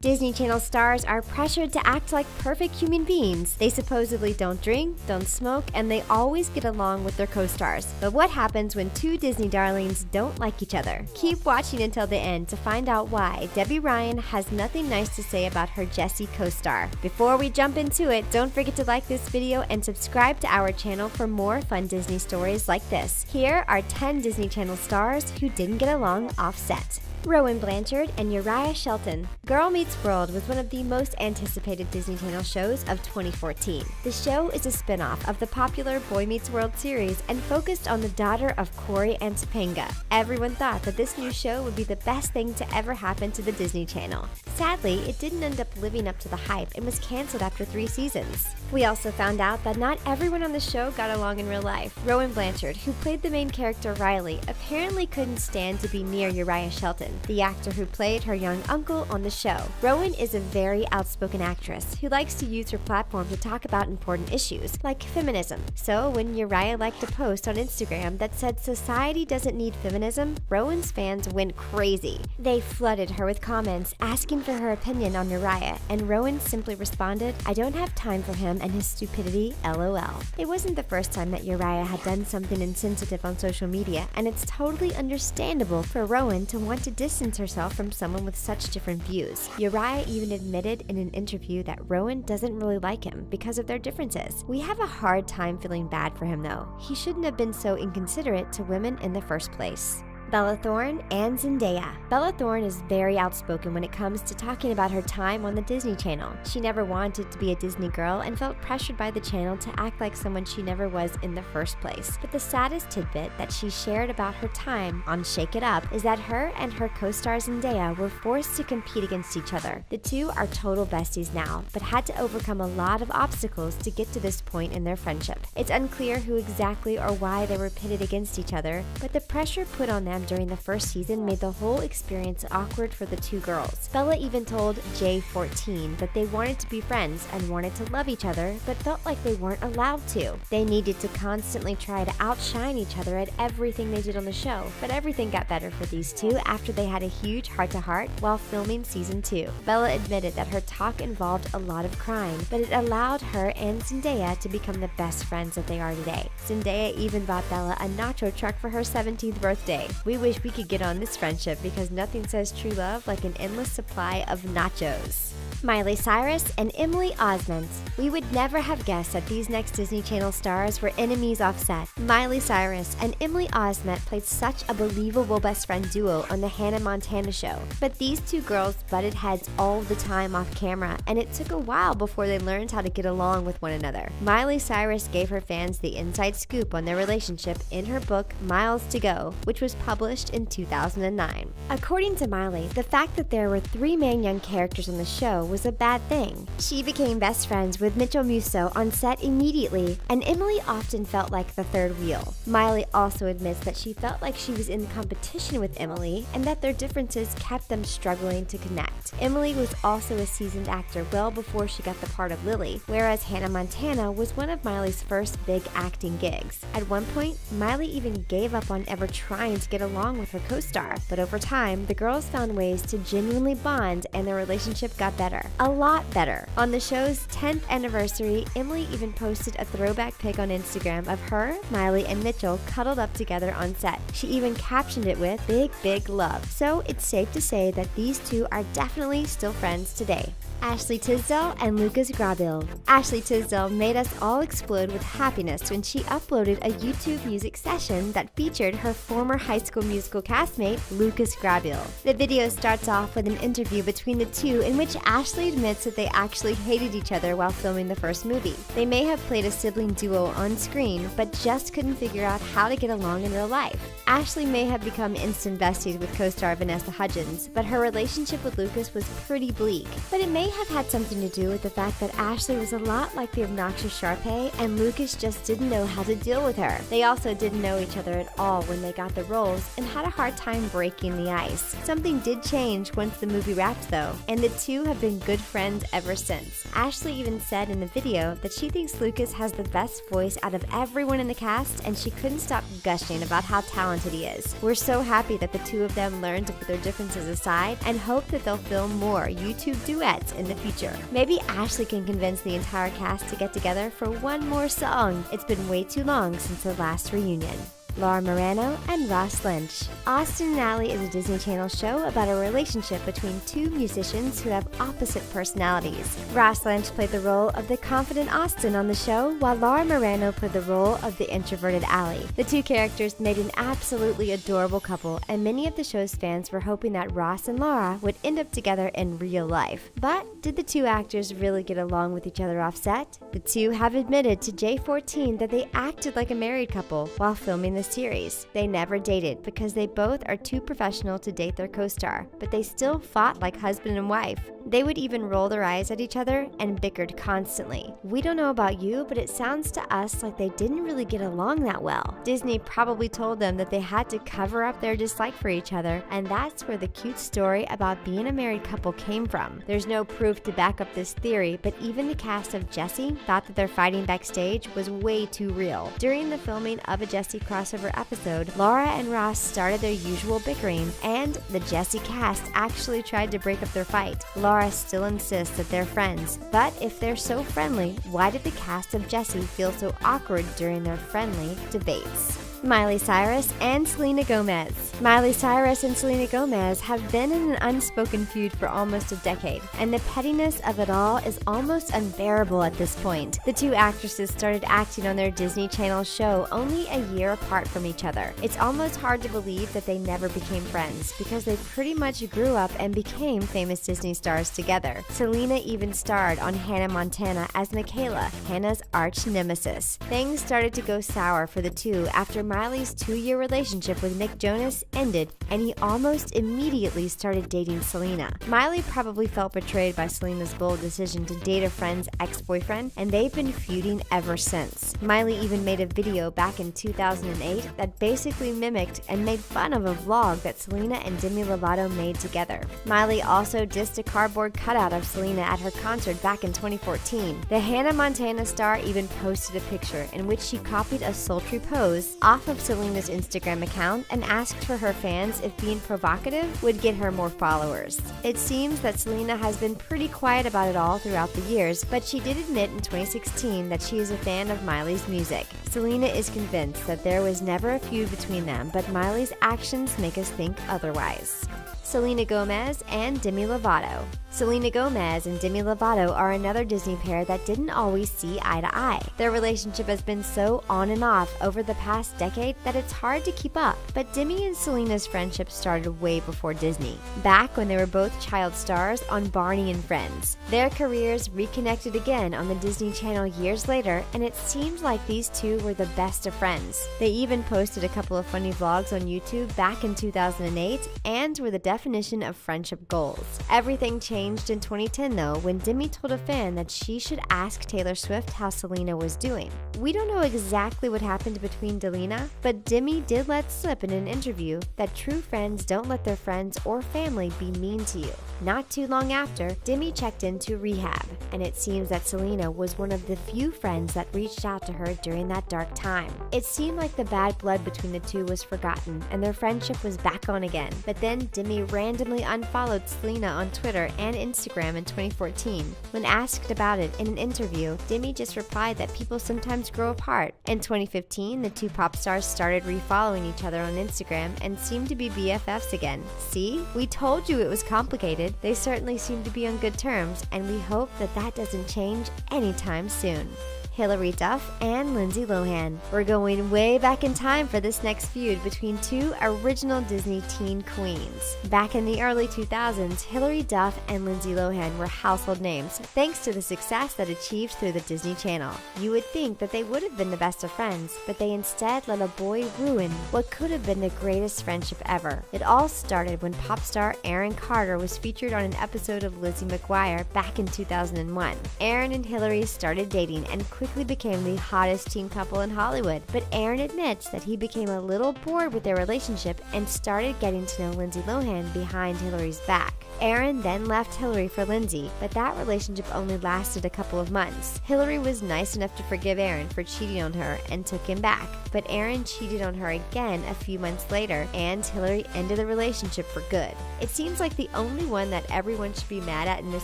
Disney Channel stars are pressured to act like perfect human beings. They supposedly don't drink, don't smoke, and they always get along with their co-stars. But what happens when two Disney darlings don't like each other? Keep watching until the end to find out why Debby Ryan has nothing nice to say about her Jessie co-star. Before we jump into it, don't forget to like this video and subscribe to our channel for more fun Disney stories like this. Here are 10 Disney Channel stars who didn't get along off set. Rowan Blanchard and Uriah Shelton. Girl Meets World was one of the most anticipated Disney Channel shows of 2014. The show is a spin-off of the popular Boy Meets World series and focused on the daughter of Corey and Topanga. Everyone thought that this new show would be the best thing to ever happen to the Disney Channel. Sadly, it didn't end up living up to the hype and was canceled after 3 seasons. We also found out that not everyone on the show got along in real life. Rowan Blanchard, who played the main character Riley, apparently couldn't stand to be near Uriah Shelton, the actor who played her young uncle on the show. Rowan is a very outspoken actress who likes to use her platform to talk about important issues, like feminism. So when Uriah liked a post on Instagram that said society doesn't need feminism, Rowan's fans went crazy. They flooded her with comments asking for her opinion on Uriah, and Rowan simply responded, "I don't have time for him and his stupidity, LOL." It wasn't the first time that Uriah had done something insensitive on social media, and it's totally understandable for Rowan to want to distance herself from someone with such different views. Uriah even admitted in an interview that Rowan doesn't really like him because of their differences. "We have a hard time feeling bad for him though. He shouldn't have been so inconsiderate to women in the first place." Bella Thorne and Zendaya. Bella Thorne is very outspoken when it comes to talking about her time on the Disney Channel. She never wanted to be a Disney girl and felt pressured by the channel to act like someone she never was in the first place. But the saddest tidbit that she shared about her time on Shake It Up is that her and her co-star Zendaya were forced to compete against each other. The two are total besties now, but had to overcome a lot of obstacles to get to this point in their friendship. It's unclear who exactly or why they were pitted against each other, but the pressure put on them during the first season made the whole experience awkward for the two girls. Bella even told J14 that they wanted to be friends and wanted to love each other, but felt like they weren't allowed to. They needed to constantly try to outshine each other at everything they did on the show, but everything got better for these two after they had a huge heart-to-heart while filming season 2. Bella admitted that her talk involved a lot of crying, but it allowed her and Zendaya to become the best friends that they are today. Zendaya even bought Bella a nacho truck for her 17th birthday. We wish we could get on this friendship because nothing says true love like an endless supply of nachos. Miley Cyrus and Emily Osment. We would never have guessed that these next Disney Channel stars were enemies offset. Miley Cyrus and Emily Osment played such a believable best friend duo on the Hannah Montana show. But these two girls butted heads all the time off camera, and it took a while before they learned how to get along with one another. Miley Cyrus gave her fans the inside scoop on their relationship in her book Miles to Go, which was published in 2009. According to Miley, the fact that there were 3 main young characters on the show was a bad thing. She became best friends with Mitchell Musso on set immediately, and Emily often felt like the third wheel. Miley also admits that she felt like she was in competition with Emily and that their differences kept them struggling to connect. Emily was also a seasoned actor well before she got the part of Lily, whereas Hannah Montana was one of Miley's first big acting gigs. At one point, Miley even gave up on ever trying to get along with her co-star, but over time, the girls found ways to genuinely bond and their relationship got better. A lot better. On the show's 10th anniversary, Emily even posted a throwback pic on Instagram of her, Miley, and Mitchell cuddled up together on set. She even captioned it with "Big, big love." So it's safe to say that these two are definitely still friends today. Ashley Tisdale and Lucas Grabeel. Ashley Tisdale made us all explode with happiness when she uploaded a YouTube music session that featured her former High School Musical castmate, Lucas Grabeel. The video starts off with an interview between the two in which Ashley admits that they actually hated each other while filming the first movie. They may have played a sibling duo on screen, but just couldn't figure out how to get along in real life. Ashley may have become instant besties with co-star Vanessa Hudgens, but her relationship with Lucas was pretty bleak. But it may have had something to do with the fact that Ashley was a lot like the obnoxious Sharpay, and Lucas just didn't know how to deal with her. They also didn't know each other at all when they got the roles and had a hard time breaking the ice. Something did change once the movie wrapped though, and the two have been been good friends ever since. Ashley even said in the video that she thinks Lucas has the best voice out of everyone in the cast, and she couldn't stop gushing about how talented he is. We're so happy that the two of them learned to put their differences aside and hope that they'll film more YouTube duets in the future. Maybe Ashley can convince the entire cast to get together for one more song. It's been way too long since the last reunion. Laura Marano and Ross Lynch. Austin and Ally is a Disney Channel show about a relationship between two musicians who have opposite personalities. Ross Lynch played the role of the confident Austin on the show, while Laura Marano played the role of the introverted Ally. The two characters made an absolutely adorable couple, and many of the show's fans were hoping that Ross and Laura would end up together in real life. But did the two actors really get along with each other off set? The two have admitted to J14 that they acted like a married couple while filming the series. They never dated because they both are too professional to date their co-star, but they still fought like husband and wife. They would even roll their eyes at each other and bickered constantly. We don't know about you, but it sounds to us like they didn't really get along that well. Disney probably told them that they had to cover up their dislike for each other, and that's where the cute story about being a married couple came from. There's no proof to back up this theory, but even the cast of Jessie thought that their fighting backstage was way too real. During the filming of a Jessie crossover episode, Laura and Ross started their usual bickering, and the Jessie cast actually tried to break up their fight. Laura still insists that they're friends, but if they're so friendly, why did the cast of Jessie feel so awkward during their friendly debates? Miley Cyrus and Selena Gomez. Miley Cyrus and Selena Gomez have been in an unspoken feud for almost a decade, and the pettiness of it all is almost unbearable at this point. The two actresses started acting on their Disney Channel show only a year apart from each other. It's almost hard to believe that they never became friends, because they pretty much grew up and became famous Disney stars together. Selena even starred on Hannah Montana as Michaela, Hannah's arch nemesis. Things started to go sour for the two after Miley's 2-year relationship with Nick Jonas ended, and he almost immediately started dating Selena. Miley probably felt betrayed by Selena's bold decision to date a friend's ex-boyfriend, and they've been feuding ever since. Miley even made a video back in 2008 that basically mimicked and made fun of a vlog that Selena and Demi Lovato made together. Miley also dissed a cardboard cutout of Selena at her concert back in 2014. The Hannah Montana star even posted a picture in which she copied a sultry pose off of Selena's Instagram account and asked for her fans if being provocative would get her more followers. It seems that Selena has been pretty quiet about it all throughout the years, but she did admit in 2016 that she is a fan of Miley's music. Selena is convinced that there was never a feud between them, but Miley's actions make us think otherwise. Selena Gomez and Demi Lovato. Selena Gomez and Demi Lovato are another Disney pair that didn't always see eye to eye. Their relationship has been so on and off over the past decade that it's hard to keep up. But Demi and Selena's friendship started way before Disney, back when they were both child stars on Barney and Friends. Their careers reconnected again on the Disney Channel years later, and it seemed like these two were the best of friends. They even posted a couple of funny vlogs on YouTube back in 2008 and were the definition of friendship goals. Everything changed in 2010 though, when Demi told a fan that she should ask Taylor Swift how Selena was doing. We don't know exactly what happened between Delina, but Demi did let slip in an interview that true friends don't let their friends or family be mean to you. Not too long after, Demi checked into rehab, and it seems that Selena was one of the few friends that reached out to her during that dark time. It seemed like the bad blood between the two was forgotten, and their friendship was back on again. But then Demi randomly unfollowed Selena on Twitter and Instagram in 2014. When asked about it in an interview, Demi just replied that people sometimes grow apart. In 2015, the two pop stars started refollowing each other on Instagram and seemed to be BFFs again. See? We told you it was complicated. They certainly seem to be on good terms, and we hope that that doesn't change anytime soon. Hilary Duff and Lindsay Lohan. We're going way back in time for this next feud between two original Disney teen queens. Back in the early 2000s, Hilary Duff and Lindsay Lohan were household names thanks to the success that achieved through the Disney Channel. You would think that they would have been the best of friends, but they instead let a boy ruin what could have been the greatest friendship ever. It all started when pop star Aaron Carter was featured on an episode of Lizzie McGuire back in 2001. Aaron and Hilary started dating and quickly quickly became the hottest teen couple in Hollywood. But Aaron admits that he became a little bored with their relationship and started getting to know Lindsay Lohan behind Hillary's back. Aaron then left Hillary for Lindsay, but that relationship only lasted a couple of months. Hillary was nice enough to forgive Aaron for cheating on her and took him back, but Aaron cheated on her again a few months later, and Hillary ended the relationship for good. It seems like the only one that everyone should be mad at in this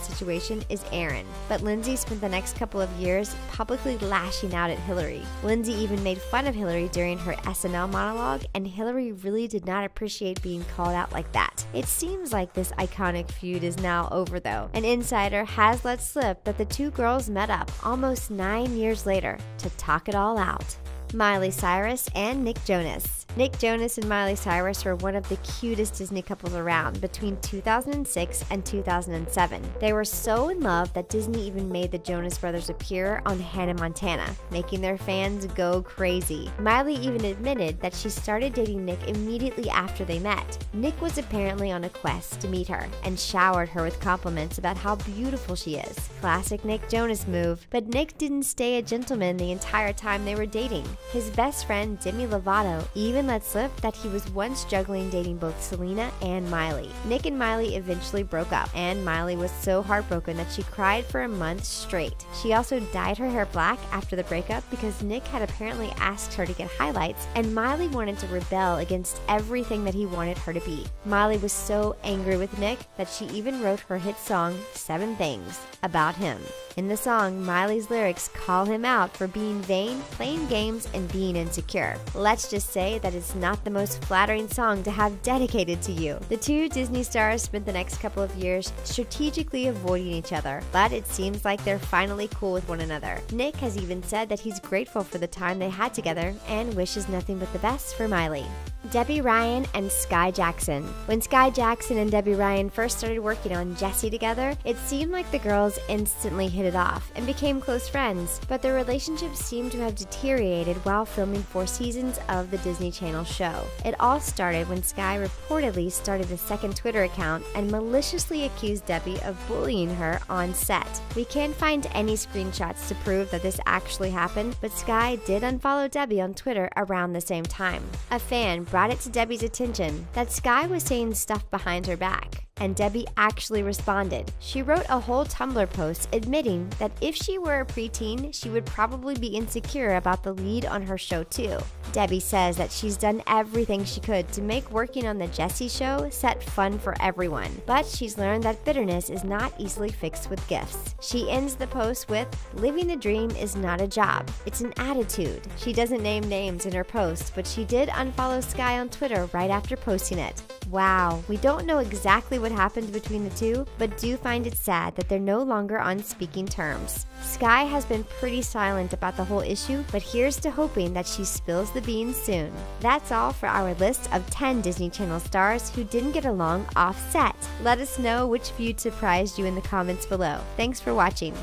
situation is Aaron, but Lindsay spent the next couple of years publicly lashing out at Hillary. Lindsay even made fun of Hillary during her SNL monologue, and Hillary really did not appreciate being called out like that. It seems like this iconic feud is now over though. An insider has let slip that the two girls met up almost 9 years later to talk it all out. Miley Cyrus and Nick Jonas. Nick Jonas and Miley Cyrus were one of the cutest Disney couples around between 2006 and 2007. They were so in love that Disney even made the Jonas Brothers appear on Hannah Montana, making their fans go crazy. Miley even admitted that she started dating Nick immediately after they met. Nick was apparently on a quest to meet her and showered her with compliments about how beautiful she is. Classic Nick Jonas move, but Nick didn't stay a gentleman the entire time they were dating. His best friend Demi Lovato even let slip that he was once juggling dating both Selena and Miley. Nick and Miley eventually broke up, and Miley was so heartbroken that she cried for a month straight. She also dyed her hair black after the breakup because Nick had apparently asked her to get highlights, and Miley wanted to rebel against everything that he wanted her to be. Miley was so angry with Nick that she even wrote her hit song, 7 Things, about him. In the song, Miley's lyrics call him out for being vain, playing games, and being insecure. Let's just say that it's not the most flattering song to have dedicated to you. The two Disney stars spent the next couple of years strategically avoiding each other, but it seems like they're finally cool with one another. Nick has even said that he's grateful for the time they had together and wishes nothing but the best for Miley. Debbie Ryan and Sky Jackson. When Sky Jackson and Debbie Ryan first started working on Jessie together, it seemed like the girls instantly hit it off and became close friends, but their relationship seemed to have deteriorated while filming 4 seasons of the Disney Channel show. It all started when Sky reportedly started a second Twitter account and maliciously accused Debbie of bullying her on set. We can't find any screenshots to prove that this actually happened, but Sky did unfollow Debbie on Twitter around the same time. A fan brought it to Debbie's attention that Sky was saying stuff behind her back, and Debbie actually responded. She wrote a whole Tumblr post admitting that if she were a preteen, she would probably be insecure about the lead on her show too. Debbie says that she's done everything she could to make working on the Jessie show set fun for everyone, but she's learned that bitterness is not easily fixed with gifts. She ends the post with, "Living the dream is not a job, it's an attitude." She doesn't name names in her post, but she did unfollow Sky on Twitter right after posting it. Wow, we don't know exactly what happened between the two, but do find it sad that they're no longer on speaking terms. Sky has been pretty silent about the whole issue, but here's to hoping that she spills the beans soon. That's all for our list of 10 Disney Channel stars who didn't get along off set. Let us know which feud surprised you in the comments below. Thanks for watching.